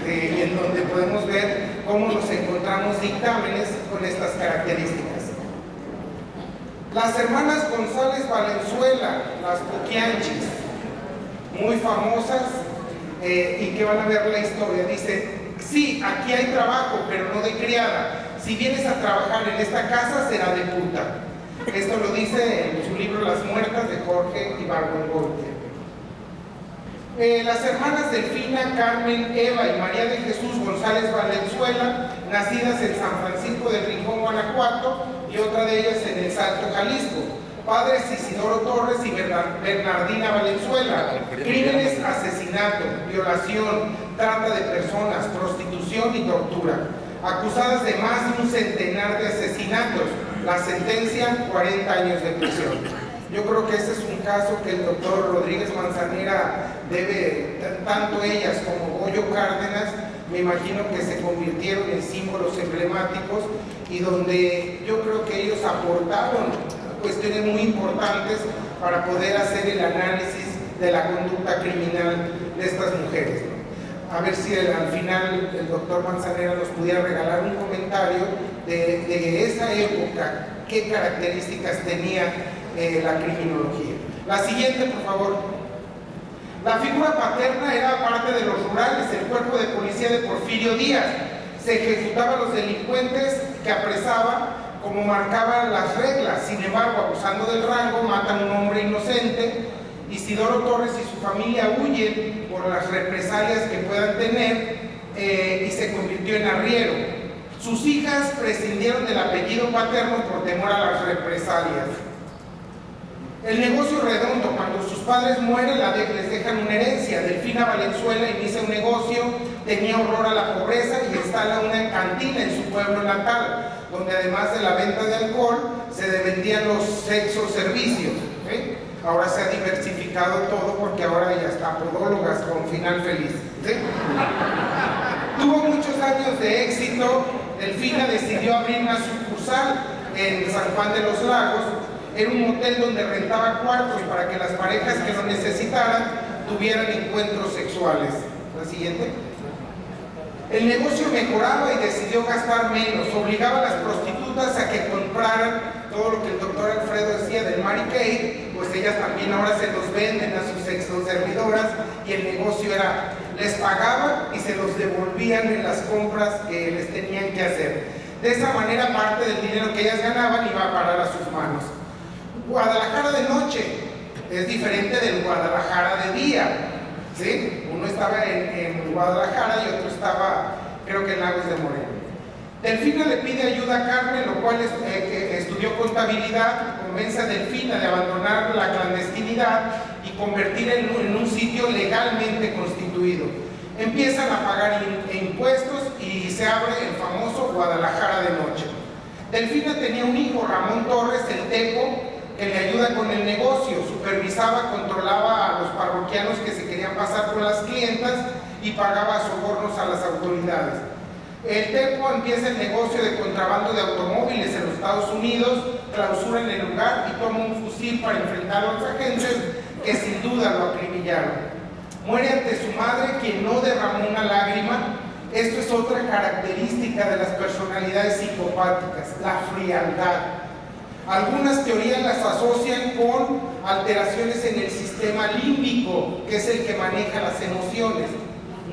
en donde podemos ver cómo nos encontramos dictámenes con estas características. Las hermanas González Valenzuela, las Puquianchis, muy famosas, y que van a ver la historia. Dice: sí, aquí hay trabajo, pero no de criada. Si vienes a trabajar en esta casa, será de puta. Esto lo dice en su libro Las Muertas, de Jorge Ibargüengoitia. Las hermanas Delfina, Carmen, Eva y María de Jesús González Valenzuela, nacidas en San Francisco del Rincón, Guanajuato, y otra de ellas en El Salto, Jalisco. Padres Isidoro Torres y Bernardina Valenzuela. Crímenes: asesinato, violación, trata de personas, prostitución y tortura. Acusadas de más de un centenar de asesinatos. La sentencia: 40 años de prisión. Yo creo que este es un caso que el doctor Rodríguez Manzanera debe, tanto ellas como Goyo Cárdenas, me imagino que se convirtieron en símbolos emblemáticos y donde yo creo que ellos aportaron cuestiones muy importantes para poder hacer el análisis de la conducta criminal de estas mujeres. A ver si al final el doctor Manzanera nos pudiera regalar un comentario de esa época, qué características tenía la criminología. La siguiente, por favor. La figura paterna era parte de los rurales, el cuerpo de policía de Porfirio Díaz. Se ejecutaba a los delincuentes que apresaba como marcaban las reglas. Sin embargo, abusando del rango, matan a un hombre inocente. Isidoro Torres y su familia huyen por las represalias que puedan tener y se convirtió en arriero. Sus hijas prescindieron del apellido paterno por temor a las represalias. El negocio redondo, cuando sus padres mueren, les dejan una herencia. Delfina Valenzuela inicia un negocio, tenía horror a la pobreza y instala una cantina en su pueblo natal, donde además de la venta de alcohol, se vendían los sexos servicios. ¿Sí? Ahora se ha diversificado todo porque ahora ya está podólogas con final feliz. ¿Sí? Tuvo muchos años de éxito. Delfina decidió abrir una sucursal en San Juan de los Lagos. Era un motel donde rentaba cuartos para que las parejas que lo necesitaran tuvieran encuentros sexuales. La siguiente. El negocio mejoraba y decidió gastar menos. Obligaba a las prostitutas a que compraran todo lo que el doctor Alfredo decía del Mary Kay, pues ellas también ahora se los venden a sus sexoservidoras, y el negocio era, les pagaban y se los devolvían en las compras que les tenían que hacer. De esa manera parte del dinero que ellas ganaban iba a parar a sus manos. Guadalajara de noche es diferente del Guadalajara de día, ¿sí? Uno estaba en Guadalajara y otro estaba, creo que en Lagos de Moreno. Delfina le pide ayuda a Carmen, lo cual estudió contabilidad, convence a Delfina de abandonar la clandestinidad y convertir en un sitio legalmente constituido. Empiezan a pagar impuestos y se abre el famoso Guadalajara de noche. Delfina tenía un hijo, Ramón Torres, el Teco, que le ayuda con el negocio, supervisaba, controlaba a los parroquianos que se querían pasar por las clientas y pagaba sobornos a las autoridades. El Teco empieza el negocio de contrabando de automóviles en los Estados Unidos, clausura en el lugar y toma un fusil para enfrentar a los agentes que sin duda lo acribillaron. Muere ante su madre, quien no derramó una lágrima. Esto es otra característica de las personalidades psicopáticas, la frialdad. Algunas teorías las asocian con alteraciones en el sistema límbico, que es el que maneja las emociones.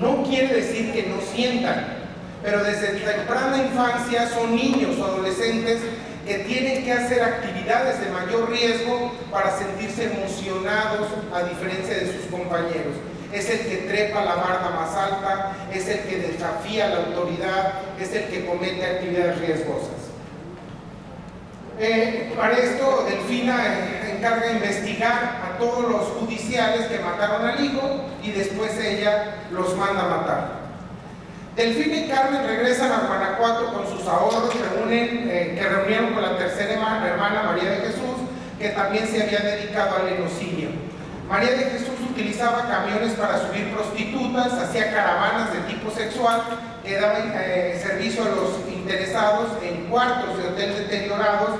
No quiere decir que no sientan, pero desde temprana infancia son niños o adolescentes que tienen que hacer actividades de mayor riesgo para sentirse emocionados a diferencia de sus compañeros. Es el que trepa la barda más alta, es el que desafía la autoridad, es el que comete actividades riesgosas. Para esto, Delfina encarga investigar a todos los judiciales que mataron al hijo y después ella los manda a matar. Delfina y Carmen regresan a Guanajuato con sus ahorros, que reunieron con la tercera hermana, María de Jesús, que también se había dedicado al lenocinio. María de Jesús utilizaba camiones para subir prostitutas, hacía caravanas de tipo sexual que daban servicio a los interesados en cuartos de hotel deteriorados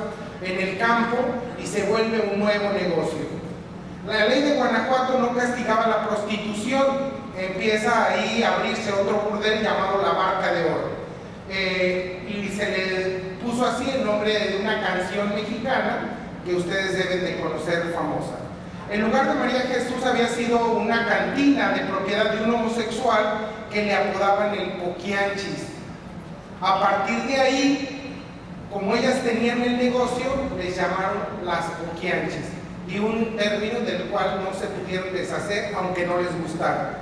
en el campo, y se vuelve un nuevo negocio. La ley de Guanajuato no castigaba la prostitución, empieza ahí a abrirse otro burdel llamado La Barca de Oro, y se le puso así el nombre de una canción mexicana que ustedes deben de conocer, famosa. El lugar de María Jesús había sido una cantina de propiedad de un homosexual que le apodaban el Poquianchis. A partir de ahí, como ellas tenían el negocio, les llamaron las Poquianchis, y un término del cual no se pudieron deshacer, aunque no les gustara.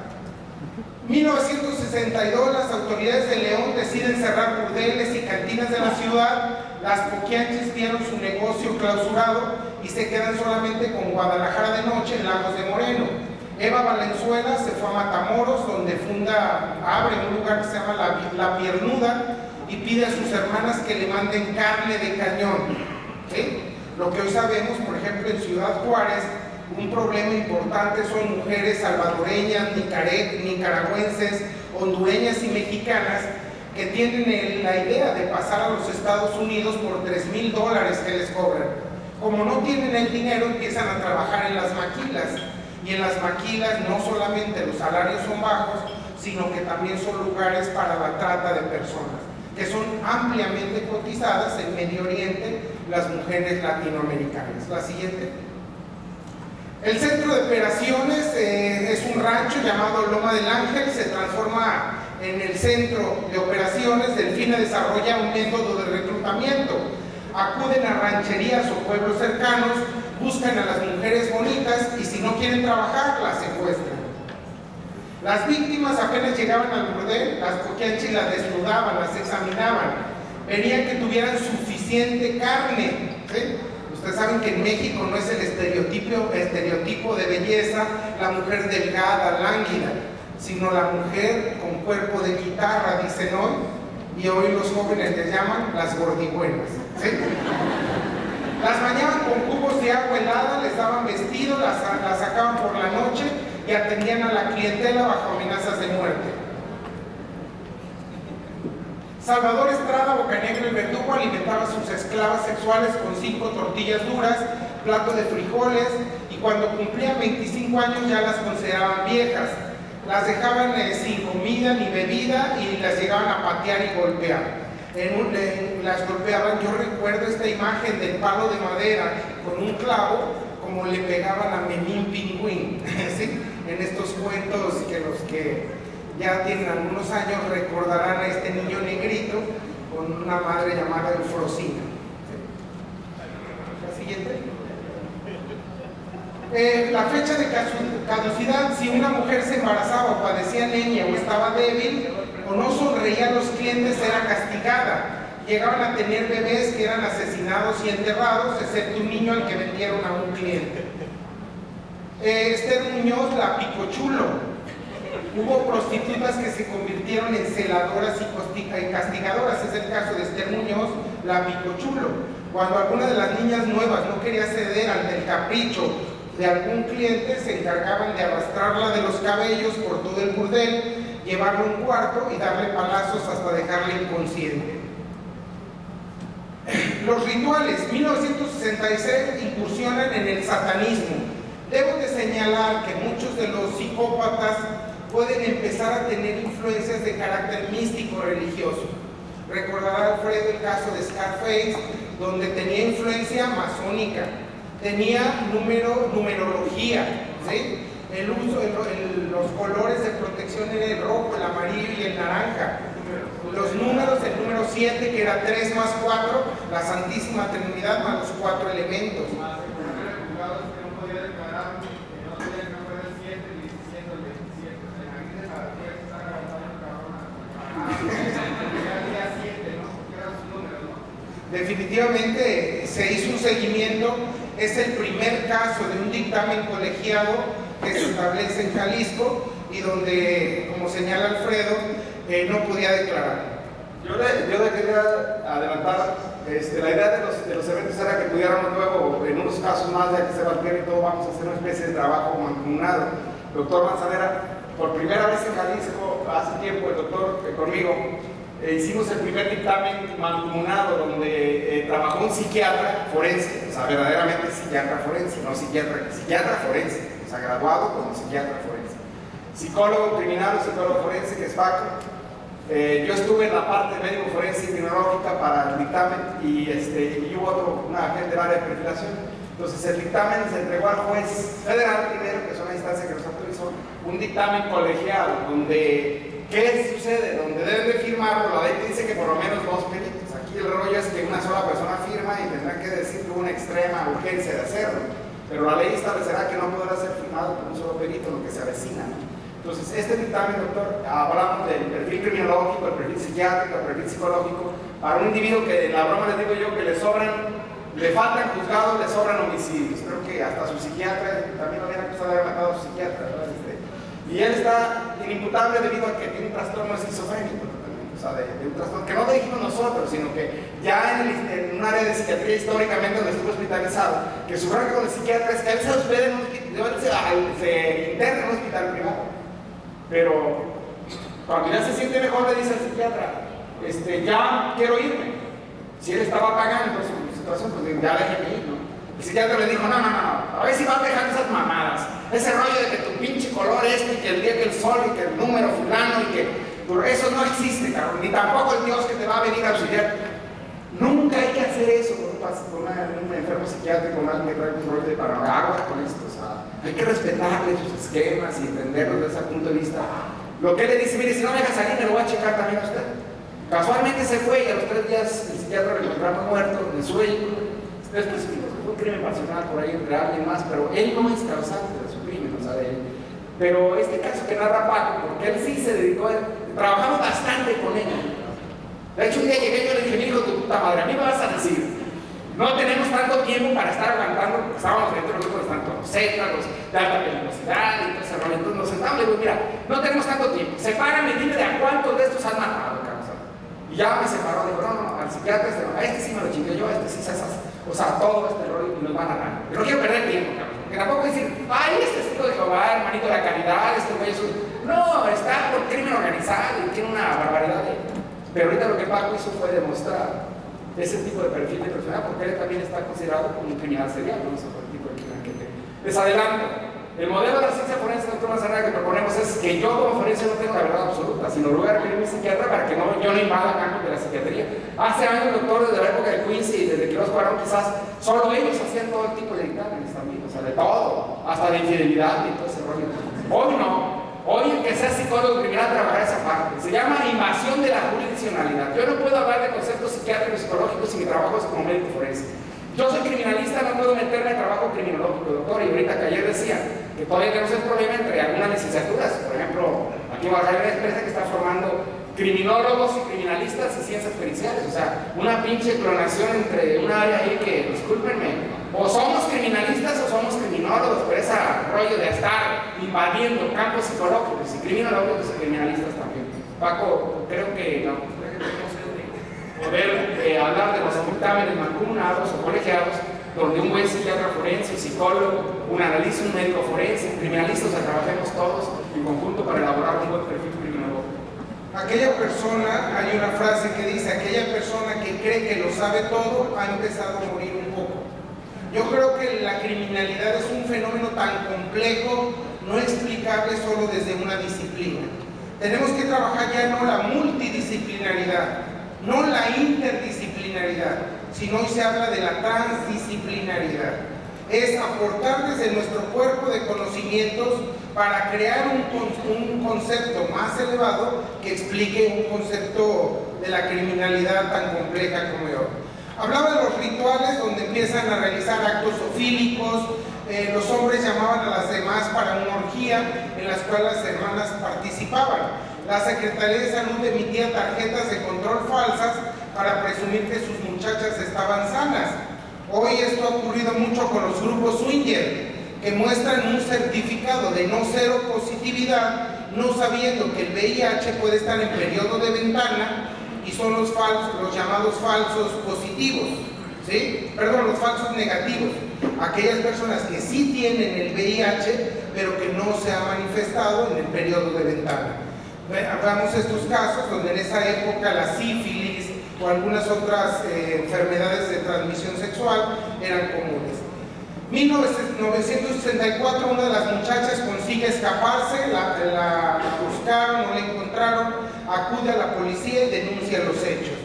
1962, las autoridades de León deciden cerrar burdeles y cantinas de la ciudad. Las Poquianchis vieron su negocio clausurado y se quedan solamente con Guadalajara de noche en Lagos de Moreno. Eva Valenzuela se fue a Matamoros, donde abre un lugar que se llama La Piernuda, y pide a sus hermanas que le manden carne de cañón. ¿Sí? Lo que hoy sabemos, por ejemplo, en Ciudad Juárez, un problema importante son mujeres salvadoreñas, nicaragüenses, hondureñas y mexicanas que tienen la idea de pasar a los Estados Unidos por $3,000 que les cobran. Como no tienen el dinero, empiezan a trabajar en las maquilas, y en las maquilas no solamente los salarios son bajos, sino que también son lugares para la trata de personas, que son ampliamente cotizadas en Medio Oriente, las mujeres latinoamericanas. La siguiente. El centro de operaciones es un rancho llamado Loma del Ángel, se transforma en el centro de operaciones. Delfina desarrolla un método de reclutamiento. acuden a rancherías o pueblos cercanos, buscan a las mujeres bonitas y si no quieren trabajar, las secuestran. Las víctimas apenas llegaban al burdel, las cogían y las desnudaban, las examinaban, verían que tuvieran suficiente carne, ¿sí? Ustedes saben que en México no es el estereotipo de belleza la mujer delgada, lánguida, sino la mujer con cuerpo de guitarra, dicen hoy, y hoy los jóvenes les llaman las gordibuenas, ¿sí? Las bañaban con cubos de agua helada, les daban vestido, las sacaban por la noche y atendían a la clientela bajo amenazas de muerte. Salvador Estrada Bocanegra, el verdugo, alimentaba a sus esclavas sexuales con 5 tortillas duras, plato de frijoles, y cuando cumplían 25 años ya las consideraban viejas. Las dejaban sin comida ni bebida y las llegaban a patear y golpear. Las golpeaban. Yo recuerdo esta imagen del palo de madera con un clavo, como le pegaban a Memín Pingüín, ¿sí? En estos cuentos que los que ya tienen algunos años recordarán a este niño negrito con una madre llamada Eufrosina. ¿Sí? La siguiente. La fecha de caducidad: si una mujer se embarazaba o padecía anemia o estaba débil o no sonreía a los clientes, era castigada. Llegaban a tener bebés que eran asesinados y enterrados, excepto un niño al que vendieron a un cliente. Esther Muñoz, la Picochulo. Hubo prostitutas que se convirtieron en celadoras y castigadoras. Es el caso de Esther Muñoz, la Picochulo. Cuando alguna de las niñas nuevas no quería ceder ante el capricho de algún cliente, se encargaban de arrastrarla de los cabellos por todo el burdel, llevarla a un cuarto y darle palazos hasta dejarla inconsciente. Los rituales. 1966 incursionan en el satanismo. Debo de señalar que muchos de los psicópatas pueden empezar a tener influencias de carácter místico religioso. Recordará Alfredo el caso de Scarface, donde tenía influencia masónica, tenía numerología, ¿sí? El uso de los colores de protección era el rojo, el amarillo y el naranja. Los números, el número 7, que era 3 más 4, la Santísima Trinidad más los 4 elementos. Definitivamente se hizo un seguimiento. Es el primer caso de un dictamen colegiado que se establece en Jalisco y donde, como señala Alfredo, no podía declarar. Yo le quería adelantar, la idea de los eventos era que pudiéramos luego, en unos casos más, ya que se valquiera y todo, vamos a hacer una especie de trabajo mancomunado. Doctor Manzanera, por primera vez en Jalisco, hace tiempo, el doctor conmigo, hicimos el primer dictamen mancomunado donde trabajó un psiquiatra forense, o sea, verdaderamente psiquiatra forense, no psiquiatra forense, o sea, graduado como psiquiatra forense. Psicólogo criminal o psicólogo forense, que es Paco. Yo estuve en la parte médico forense y criminológica para el dictamen y hubo una agente del área de perfilación. Entonces el dictamen se entregó al juez federal primero, que es una instancia que nos autorizó, un dictamen colegiado donde ¿qué sucede? Donde deben de firmar, la ley dice que por lo menos 2 peritos. Aquí el rollo es que una sola persona firma y tendrá que decir que hubo una extrema urgencia de hacerlo. Pero la ley establecerá que no podrá ser firmado por un solo perito, lo que se avecina, ¿no? Entonces, este dictamen, doctor, hablamos del perfil criminológico, el perfil psiquiátrico, el perfil psicológico, para un individuo que en la broma les digo yo que le faltan juzgados, le sobran homicidios. Creo que hasta su psiquiatra también lo habían acusado de haber matado a su psiquiatra, ¿verdad? Y él está inimputable debido a que tiene un trastorno esquizofrénico, o sea, de un trastorno que no dirigimos nosotros, sino que ya en un área de psiquiatría históricamente donde estuvo hospitalizado, que su bronca con el psiquiatra es que él se hospeda en un se interna en un hospital privado. Pero cuando ya se siente mejor le dice al psiquiatra, ya quiero irme. Si él estaba pagando su situación, pues ya déjeme ir, ¿no? El psiquiatra le dijo, no, a ver si vas dejando esas mamadas, ese rollo de que tu pinche color y que el día que el sol y que el número fulano y que eso no existe, cabrón, ni tampoco el Dios que te va a venir a auxiliar. Nunca hay que hacer eso con un enfermo psiquiátrico, con alguien que trae un rollo de paraguas con esto, o sea, hay que respetarle sus esquemas y entenderlos desde ese punto de vista. Lo que él le dice, mire, si no me deja salir, me lo voy a checar también a usted. Casualmente se fue y a los 3 días el psiquiatra psiquiatra lo encontramos muerto en su vehículo. Después fue un crimen pasional por ahí entre alguien más, pero él no es causante de su crimen, o sea, de él. Pero este caso que narra Paco, porque él sí se dedicó, trabajamos bastante con él. De hecho, un día llegué yo y le dije, mi hijo, tu puta madre, a mí me vas a decir, no tenemos tanto tiempo para estar aguantando, porque estábamos dentro de los grupos tanto los Zetas, los de alta peligrosidad y todo ese rollo. Entonces nos sentamos y le digo, mira, no tenemos tanto tiempo, sepárame, dime de a cuántos de estos has matado, cabrón. Y ya me separó, digo, no, al psiquiatra a este sí me lo chingué yo, a este sí se hace. O sea, todo este rollo y nos van a ganar. Pero no quiero perder tiempo, cabrón. Porque tampoco decir, ay, este es hijo de Jehová, hermanito de la caridad, este güey es un... No, está por crimen organizado y tiene una barbaridad de... Pero ahorita lo que Paco hizo fue demostrar ese tipo de perfil de personalidad, porque él también está considerado como un criminal serial, no sé por el tipo de criminal que tiene. Les adelanto, el modelo de la ciencia forense, doctor Manzanera, que proponemos es que yo como forense no tengo la verdad absoluta, sino lugar que un psiquiatra para que yo no invada campos de la psiquiatría. Hace años, doctor, desde la época de Quincy y desde Quirós Cuarón, quizás solo ellos hacían todo el tipo de dictámenes también, o sea, de todo, hasta de infidelidad y todo ese rollo. Hoy no. Hoy el que sea psicólogo criminal trabajar esa parte. Se llama invasión de la jurisdiccionalidad. Yo no puedo hablar de conceptos psiquiátricos y psicológicos si mi trabajo es como médico forense. Yo soy criminalista, no puedo meterme en trabajo criminológico, doctor. Y ahorita que ayer decía que todavía tenemos el problema entre algunas licenciaturas. Por ejemplo, aquí en Guadalajara hay una empresa que está formando criminólogos y criminalistas y ciencias periciales. O sea, una pinche clonación entre un área ahí que, discúlpenme, o somos criminalistas o somos criminólogos, pero ese rollo de estar invadiendo campos psicológicos y criminólogos y criminalistas también. Paco, creo que no poder hablar de los dictámenes mancomunados o colegiados, donde un buen psiquiatra forense, psicólogo, un analista, un médico forense, un criminalista, o sea, trabajemos todos en conjunto para elaborar un buen perfil criminológico. Aquella persona, hay una frase que dice, aquella persona que cree que lo sabe todo ha empezado a morir un poco. Yo creo que la criminalidad es un fenómeno tan complejo, no explicable solo desde una disciplina. Tenemos que trabajar ya no la multidisciplinaridad, no la interdisciplinaridad, sino hoy se habla de la transdisciplinaridad. Es aportar desde nuestro cuerpo de conocimientos para crear un concepto más elevado que explique un concepto de la criminalidad tan compleja como yo. Hablaba de los rituales donde empiezan a realizar actos zoofílicos, los hombres llamaban a las demás para una orgía en las cuales las hermanas participaban. La Secretaría de Salud emitía tarjetas de control falsas para presumir que sus muchachas estaban sanas. Hoy esto ha ocurrido mucho con los grupos swinger, que muestran un certificado de no cero positividad, no sabiendo que el VIH puede estar en periodo de ventana y son los llamados falsos positivos, ¿sí? Perdón, los falsos negativos. Aquellas personas que sí tienen el VIH, pero que no se ha manifestado en el periodo de ventana. Hablamos estos casos donde en esa época la sífilis o algunas otras enfermedades de transmisión sexual eran comunes. 1964 una de las muchachas consigue escaparse, la buscaron, no la encontraron, acude a la policía y denuncia los hechos.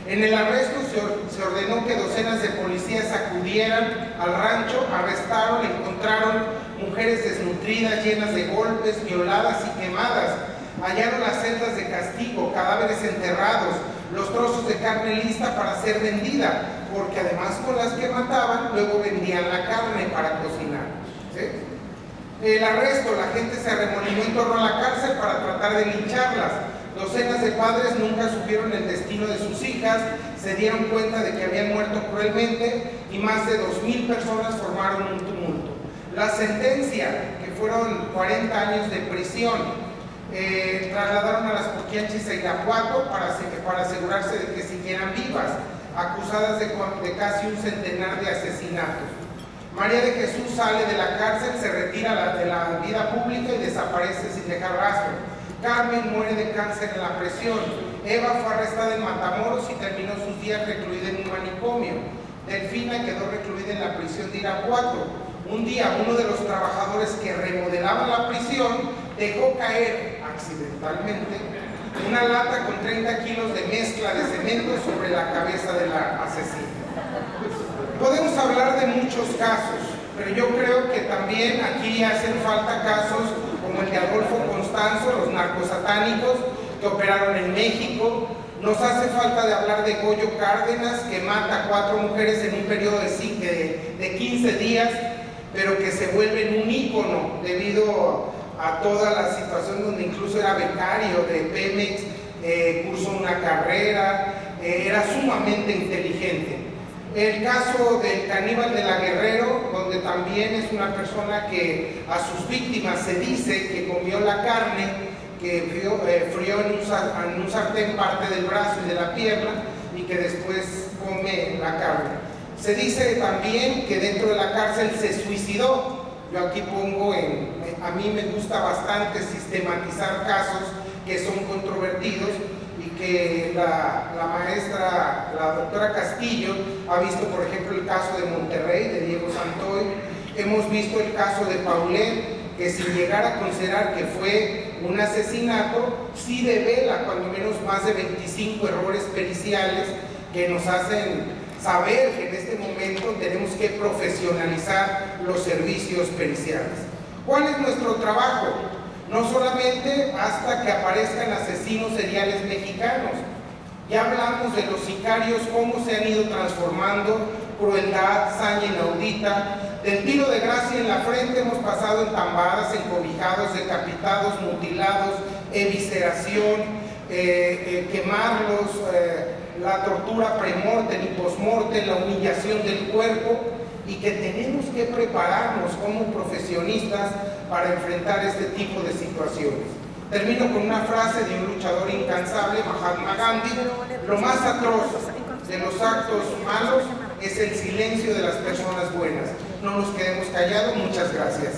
En el arresto se ordenó que docenas de policías acudieran al rancho, arrestaron, encontraron mujeres desnutridas, llenas de golpes, violadas y quemadas. Hallaron las celdas de castigo, cadáveres enterrados, los trozos de carne lista para ser vendida, porque además con las que mataban, luego vendían la carne para cocinar, ¿sí? El arresto, la gente se arremolinó en torno a la cárcel para tratar de lincharlas. Docenas de padres nunca supieron el destino de sus hijas, se dieron cuenta de que habían muerto cruelmente y más de 2,000 personas formaron un tumulto. La sentencia, que fueron 40 años de prisión, trasladaron a las Poquianchis a Irapuato para asegurarse de que siguieran vivas, acusadas de casi un centenar de asesinatos. María de Jesús sale de la cárcel, se retira de la vida pública y desaparece sin dejar rastro. Carmen muere de cáncer en la presión. Eva fue arrestada en Matamoros y terminó sus días recluida en un manicomio. Delfina quedó recluida en la prisión de Irapuato. Un día uno de los trabajadores que remodelaban la prisión dejó caer accidentalmente una lata con 30 kilos de mezcla de cemento sobre la cabeza de la asesina. Podemos hablar de muchos casos, pero yo creo que también aquí hacen falta casos como el de Adolfo Constanzo, los narcosatánicos que operaron en México, Nos hace falta de hablar de Goyo Cárdenas, que mata a 4 mujeres en un periodo de 15 días, pero que se vuelve un ícono debido a toda la situación donde incluso era becario de Pemex, cursó una carrera, era sumamente inteligente. El caso del caníbal de la Guerrero, donde también es una persona que a sus víctimas se dice que comió la carne, que frió en un sartén parte del brazo y de la pierna y que después come la carne. Se dice también que dentro de la cárcel se suicidó. Yo aquí pongo a mí me gusta bastante sistematizar casos que son controvertidos y que la maestra, la doctora Castillo, ha visto, por ejemplo, el caso de Monterrey, de Diego Santoy. Hemos visto el caso de Paulet, que sin llegar a considerar que fue un asesinato, sí devela cuando menos más de 25 errores periciales que nos hacen saber que en este momento tenemos que profesionalizar los servicios periciales. ¿Cuál es nuestro trabajo? No solamente hasta que aparezcan asesinos seriales mexicanos. Ya hablamos de los sicarios, cómo se han ido transformando, crueldad, saña inaudita. Del tiro de gracia en la frente hemos pasado en tambadas, encobijados, decapitados, mutilados, evisceración, quemarlos, la tortura premortem y postmortem, la humillación del cuerpo, y que tenemos que prepararnos como profesionistas para enfrentar este tipo de situaciones. Termino con una frase de un luchador incansable, Mahatma Gandhi: lo más atroz de los actos malos es el silencio de las personas buenas. No nos quedemos callados. Muchas gracias.